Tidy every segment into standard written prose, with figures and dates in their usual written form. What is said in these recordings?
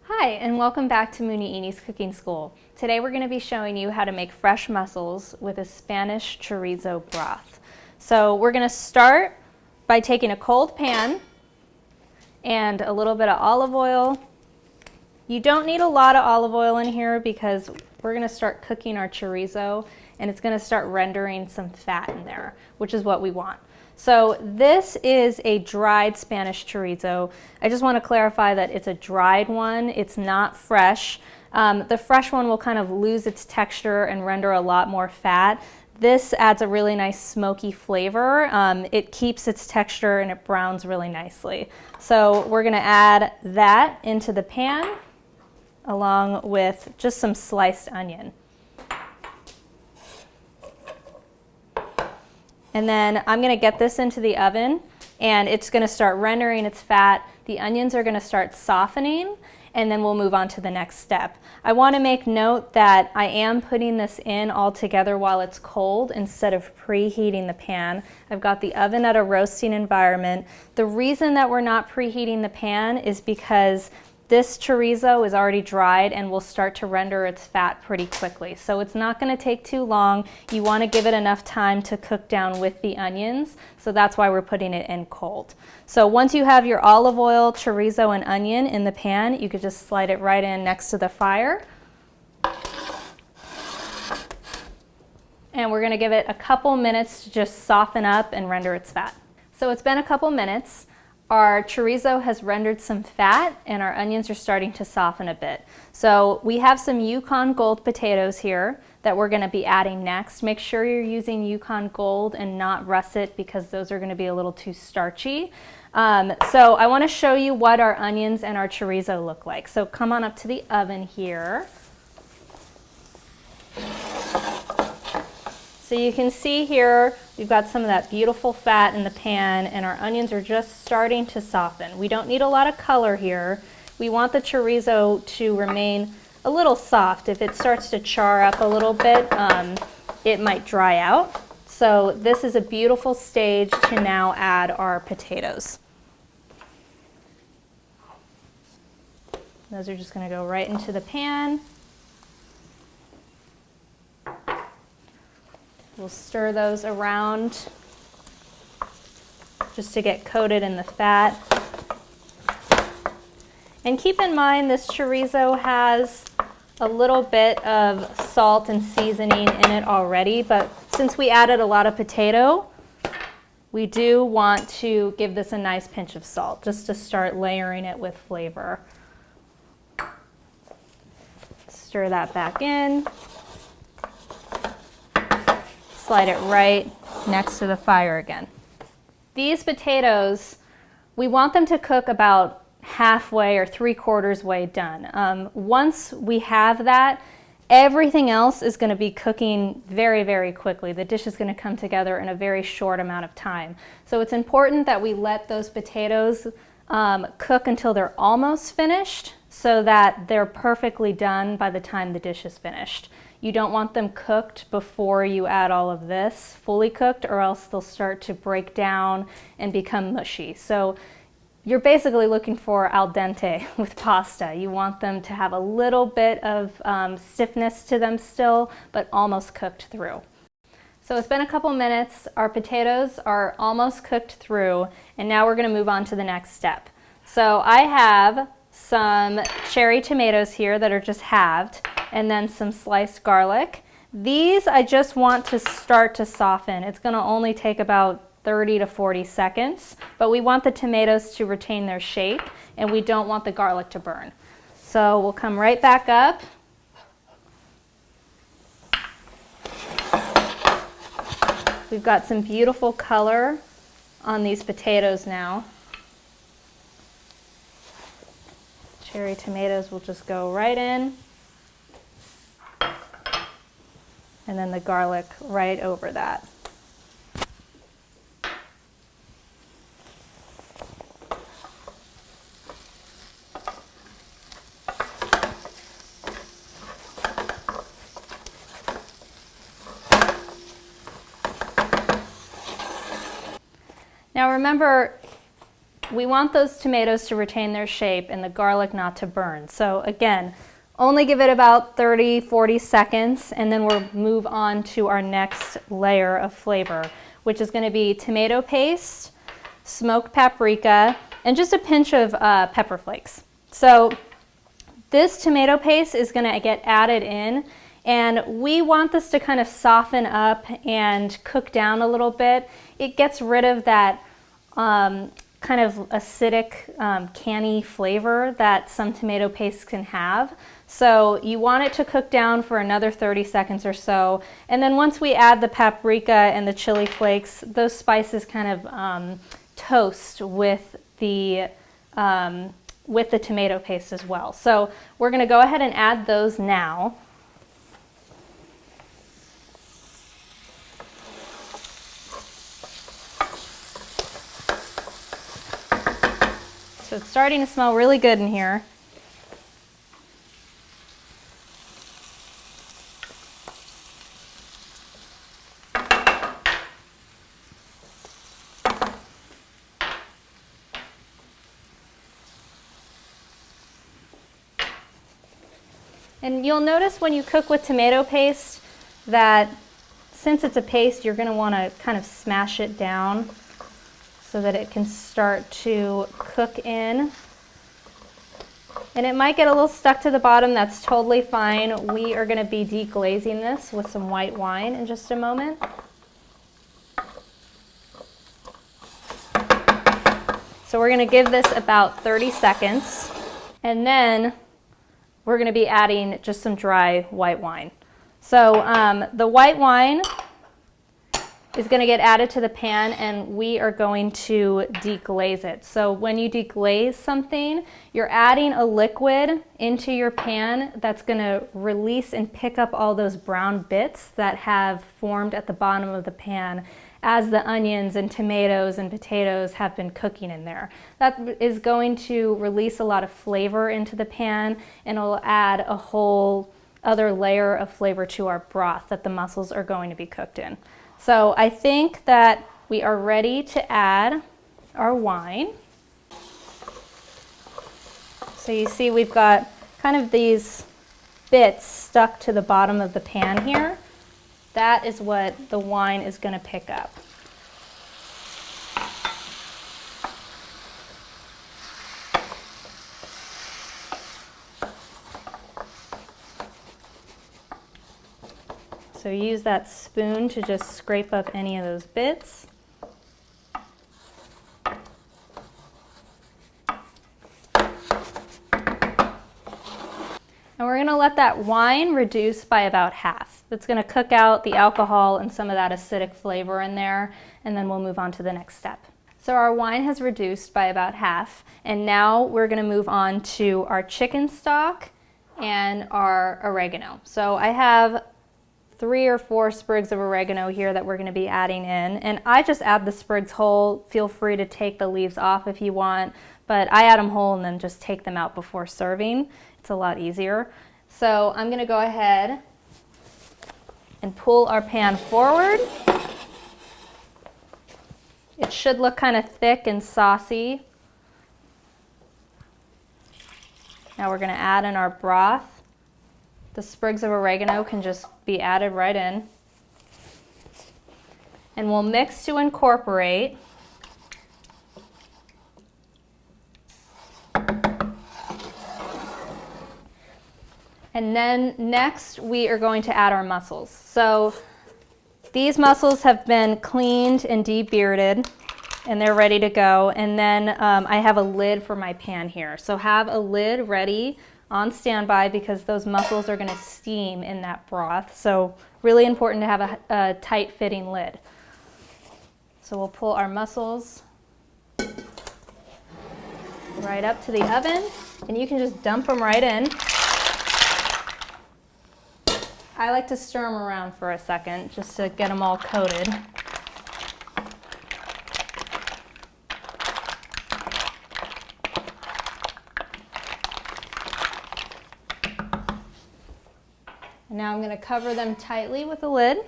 Hi, and welcome back to Mooney Eni's Cooking School. Today we're going to be showing you how to make fresh mussels with a Spanish chorizo broth. So we're going to start by taking a cold pan and a little bit of olive oil. You don't need a lot of olive oil in here because we're going to start cooking our chorizo and it's going to start rendering some fat in there, which is what we want. So this is a dried Spanish chorizo. I just want to clarify that it's a dried one. It's not fresh. The fresh one will kind of lose its texture and render a lot more fat. This adds a really nice smoky flavor. It keeps its texture and it browns really nicely. So we're going to add that into the pan along with just some sliced onion. And then I'm going to get this into the oven and it's going to start rendering its fat. The onions are going to start softening and then we'll move on to the next step. I want to make note that I am putting this in all together while it's cold instead of preheating the pan. I've got the oven at a roasting environment. The reason that we're not preheating the pan is because this chorizo is already dried and will start to render its fat pretty quickly. So it's not going to take too long. You want to give it enough time to cook down with the onions. So that's why we're putting it in cold. So once you have your olive oil, chorizo, and onion in the pan, you could just slide it right in next to the fire. And we're going to give it a couple minutes to just soften up and render its fat. So it's been a couple minutes. Our chorizo has rendered some fat and our onions are starting to soften a bit. So we have some Yukon Gold potatoes here that we're going to be adding next. Make sure you're using Yukon Gold and not russet because those are going to be a little too starchy. So I want to show you what our onions and our chorizo look like. So come on up to the oven here. So you can see here we've got some of that beautiful fat in the pan and our onions are just starting to soften. We don't need a lot of color here. We want the chorizo to remain a little soft. If it starts to char up a little bit, it might dry out. So this is a beautiful stage to now add our potatoes. Those are just going to go right into the pan. We'll stir those around just to get coated in the fat. And keep in mind this chorizo has a little bit of salt and seasoning in it already, but since we added a lot of potato, we do want to give this a nice pinch of salt just to start layering it with flavor. Stir that back in. Slide it right next to the fire again. These potatoes, we want them to cook about halfway or 3/4 way done. Once we have that, everything else is going to be cooking very, very quickly. The dish is going to come together in a very short amount of time. So it's important that we let those potatoes cook until they're almost finished so that they're perfectly done by the time the dish is finished. You don't want them cooked before you add all of this, fully cooked, or else they'll start to break down and become mushy. So you're basically looking for al dente with pasta. You want them to have a little bit of stiffness to them still, but almost cooked through. So it's been a couple minutes. Our potatoes are almost cooked through, and now we're going to move on to the next step. So I have some cherry tomatoes here that are just halved, and then some sliced garlic. These I just want to start to soften. It's going to only take about 30 to 40 seconds, but we want the tomatoes to retain their shape and we don't want the garlic to burn. So we'll come right back up. We've got some beautiful color on these potatoes now. Cherry tomatoes will just go right in. And then the garlic right over that. Now remember, we want those tomatoes to retain their shape and the garlic not to burn. So again, only give it about 30, 40 seconds, and then we'll move on to our next layer of flavor, which is going to be tomato paste, smoked paprika, and just a pinch of pepper flakes. So this tomato paste is going to get added in, and we want this to kind of soften up and cook down a little bit. It gets rid of that kind of acidic, canny flavor that some tomato paste can have. So you want it to cook down for another 30 seconds or so. And then once we add the paprika and the chili flakes, those spices kind of toast with the tomato paste as well. So we're going to go ahead and add those now. So it's starting to smell really good in here. And you'll notice when you cook with tomato paste that since it's a paste, you're going to want to kind of smash it down so that it can start to cook in. And it might get a little stuck to the bottom. That's totally fine. We are going to be deglazing this with some white wine in just a moment. So we're going to give this about 30 seconds, and then we're going to be adding just some dry white wine. So the white wine is going to get added to the pan, and we are going to deglaze it. So when you deglaze something, you're adding a liquid into your pan that's going to release and pick up all those brown bits that have formed at the bottom of the pan as the onions and tomatoes and potatoes have been cooking in there. That is going to release a lot of flavor into the pan, and it'll add a whole other layer of flavor to our broth that the mussels are going to be cooked in. So I think that we are ready to add our wine. So you see we've got kind of these bits stuck to the bottom of the pan here. That is what the wine is going to pick up. So use that spoon to just scrape up any of those bits. And we're going to let that wine reduce by about half. That's going to cook out the alcohol and some of that acidic flavor in there, and then we'll move on to the next step. So our wine has reduced by about half, and now we're going to move on to our chicken stock and our oregano. So I have 3 or 4 sprigs of oregano here that we're going to be adding in, and I just add the sprigs whole. Feel free to take the leaves off if you want, but I add them whole and then just take them out before serving. It's a lot easier. So I'm going to go ahead and pull our pan forward. It should look kind of thick and saucy. Now we're going to add in our broth. The sprigs of oregano can just be added right in. And we'll mix to incorporate. And then next we are going to add our mussels. So these mussels have been cleaned and debearded, and they're ready to go. And then I have a lid for my pan here. So have a lid ready on standby because those mussels are going to steam in that broth. So really important to have a tight fitting lid. So we'll pull our mussels right up to the oven, and you can just dump them right in. I like to stir them around for a second just to get them all coated. And now I'm going to cover them tightly with a lid.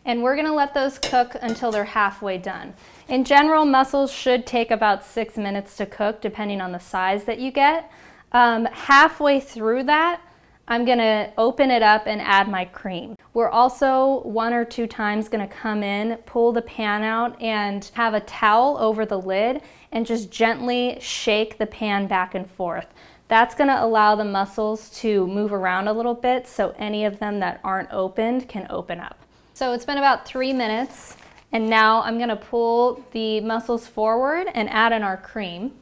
and we're gonna let those cook until they're halfway done. In general, mussels should take about 6 minutes to cook, depending on the size that you get. Halfway through that, I'm gonna open it up and add my cream. We're also 1 or 2 times gonna come in, pull the pan out, and have a towel over the lid and just gently shake the pan back and forth. That's gonna allow the mussels to move around a little bit so any of them that aren't opened can open up. So it's been about 3 minutes, and now I'm gonna pull the mussels forward and add in our cream.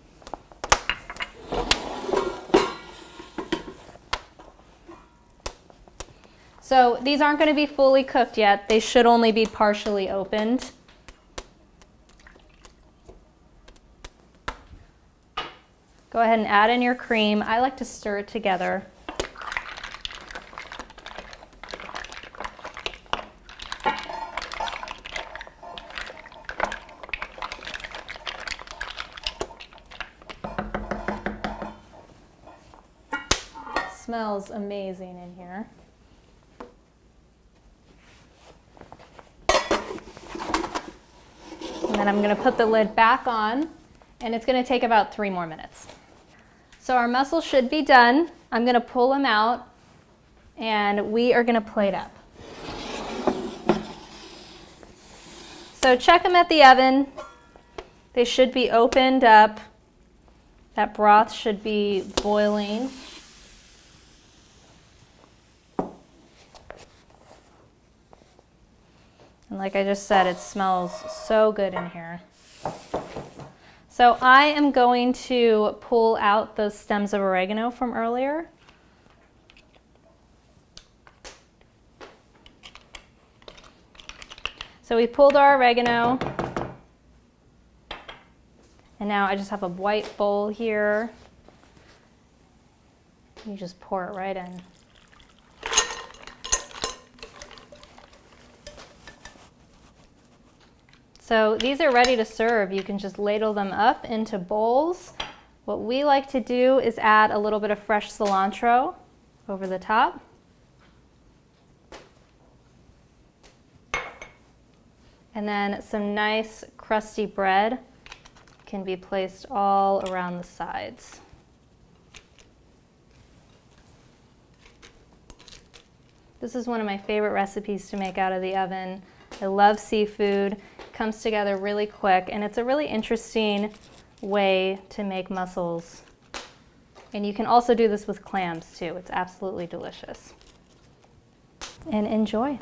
So these aren't going to be fully cooked yet. They should only be partially opened. Go ahead and add in your cream. I like to stir it together. It smells amazing in here. And then I'm going to put the lid back on, and it's going to take about 3 more minutes. So our mussels should be done. I'm going to pull them out, and we are going to plate up. So check them at the oven. They should be opened up. That broth should be boiling. And like I just said, it smells so good in here. So I am going to pull out those stems of oregano from earlier. So we pulled our oregano. And now I just have a white bowl here. You just pour it right in. So these are ready to serve. You can just ladle them up into bowls. What we like to do is add a little bit of fresh cilantro over the top. And then some nice crusty bread can be placed all around the sides. This is one of my favorite recipes to make out of the oven. I love seafood. Comes together really quick, and it's a really interesting way to make mussels. And you can also do this with clams too. It's absolutely delicious. And enjoy.